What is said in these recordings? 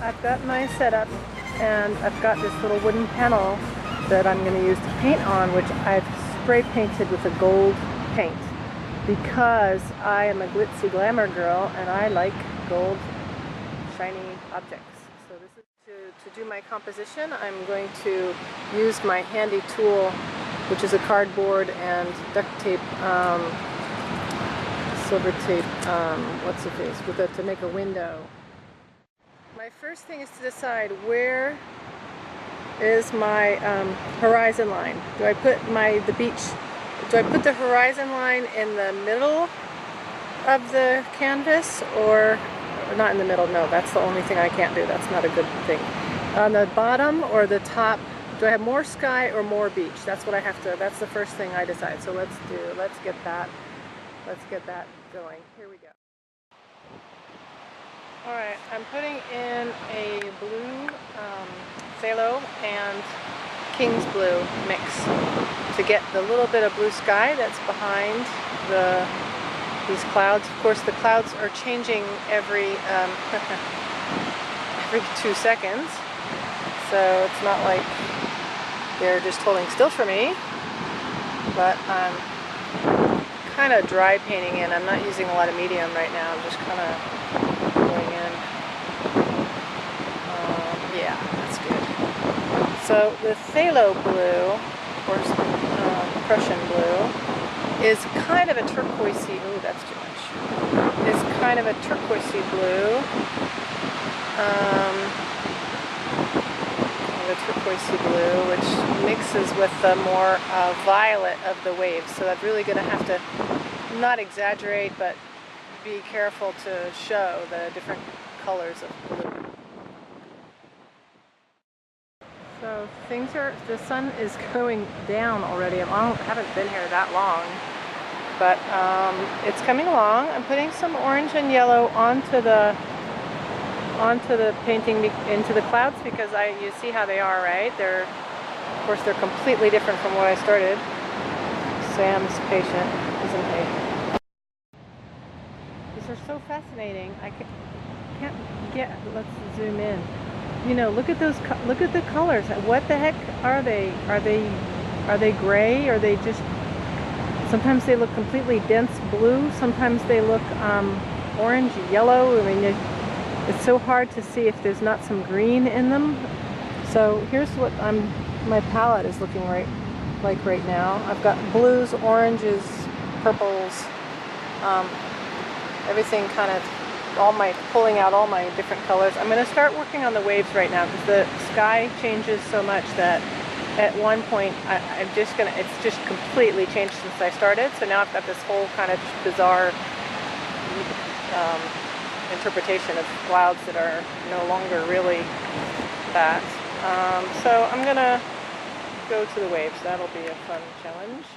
I've got my setup, and I've got this little wooden panel that I'm going to use to paint on, which I've spray painted with a gold paint because I am a glitzy glamour girl and I like gold shiny objects. So this is to do my composition. I'm going to use my handy tool, which is a cardboard and duct tape, silver tape, what's the face, with it to make a window. My first thing is to decide where is my horizon line. Do I put the beach, do I put the horizon line in the middle of the canvas, or not in the middle? No, that's the only thing I can't do. That's not a good thing. On the bottom or the top, do I have more sky or more beach? That's what I have to, that's the first thing I decide. So let's get that going. Here we go. Alright, I'm putting in a blue phthalo and King's blue mix to get the little bit of blue sky that's behind these clouds. Of course, the clouds are changing every 2 seconds, so it's not like they're just holding still for me, but I'm kind of dry painting in. I'm not using a lot of medium right now. I'm just kind of going in. Yeah, that's good. So the phthalo blue, or Prussian blue, is kind of a turquoisey. Ooh, that's too much. Is kind of a turquoisey blue. The turquoisey blue, which mixes with the more violet of the waves. So I'm really going to have to not exaggerate, but be careful to show the different colors of blue. So the sun is going down already. I haven't been here that long, but it's coming along. I'm putting some orange and yellow onto the painting into the clouds because you see how they are, right? Of course, they're completely different from what I started. Sam's patient, isn't he? These are so fascinating. I can't get. Let's zoom in. You know, look at the colors. What the heck are they? Are they gray? Are they just? Sometimes they look completely dense blue. Sometimes they look orange, yellow. I mean, it's so hard to see if there's not some green in them. So here's what my palette is looking like right now. I've got blues, oranges, purples, everything kind of, pulling out all my different colors. I'm going to start working on the waves right now because the sky changes so much that at one point it's just completely changed since I started. So now I've got this whole kind of bizarre interpretation of clouds that are no longer really that. So I'm going to go to the waves. That'll be a fun challenge.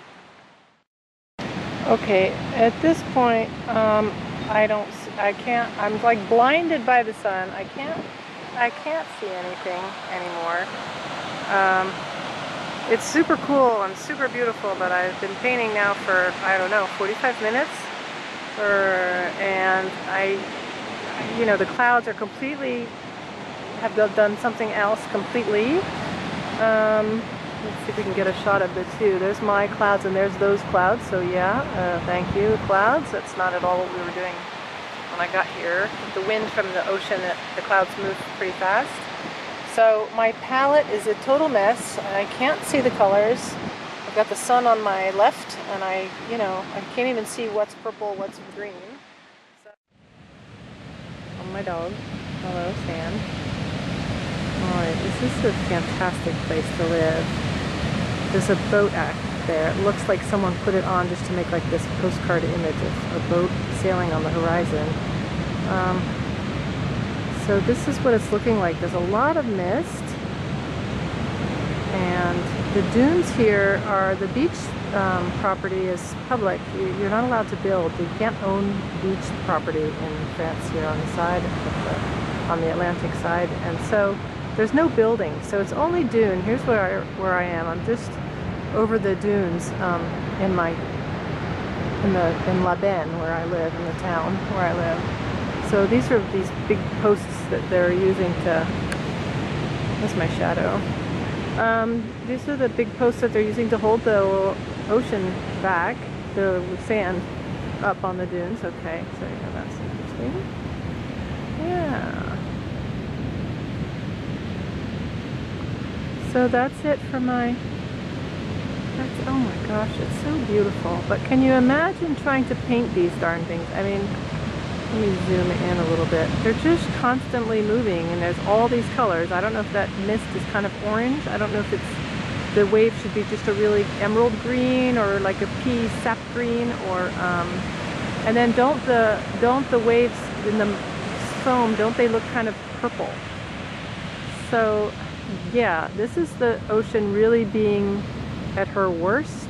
Okay, at this point, I'm like blinded by the sun. I can't see anything anymore. It's super cool and super beautiful, but I've been painting now for, I don't know, 45 minutes. And the clouds are completely, have done something else completely. Let's see if we can get a shot of the two. There's my clouds and there's those clouds. So yeah, thank you, clouds. That's not at all what we were doing when I got here. The wind from the ocean, the clouds move pretty fast. So my palette is a total mess. I can't see the colors. I've got the sun on my left, and I can't even see what's purple, what's green. So, my dog. Hello, Stan. Alright, this is a fantastic place to live. There's a boat act there. It looks like someone put it on just to make like this postcard image of a boat sailing on the horizon. So this is what it's looking like. There's a lot of mist, and the dunes here are, the beach property is public. You're not allowed to build. You can't own beach property in France here on the side, on the Atlantic side, and so there's no building. So it's only dune. Here's where I am. I'm just over the dunes in La Benne, where I live, in the town where I live. So these are these big posts that they're using to, that's my shadow. These are the big posts that they're using to hold the ocean back, the sand up on the dunes. Okay, so yeah, that's interesting. Yeah. So that's it for my, oh my gosh, it's so beautiful. But can you imagine trying to paint these darn things? I mean, let me zoom in a little bit. They're just constantly moving, and there's all these colors. I don't know if that mist is kind of orange. I don't know if it's, the wave should be just a really emerald green or like a pea sap green, or and then don't the waves in the foam, don't they look kind of purple? So yeah, this is the ocean really being at her worst.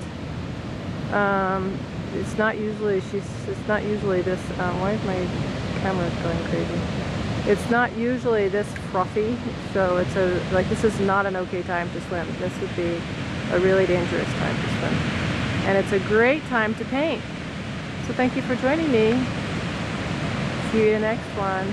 It's not usually, it's not usually this, why is my camera going crazy? It's not usually this frothy, so it's like this is not an okay time to swim. This would be a really dangerous time to swim. And it's a great time to paint. So thank you for joining me. See you in the next one.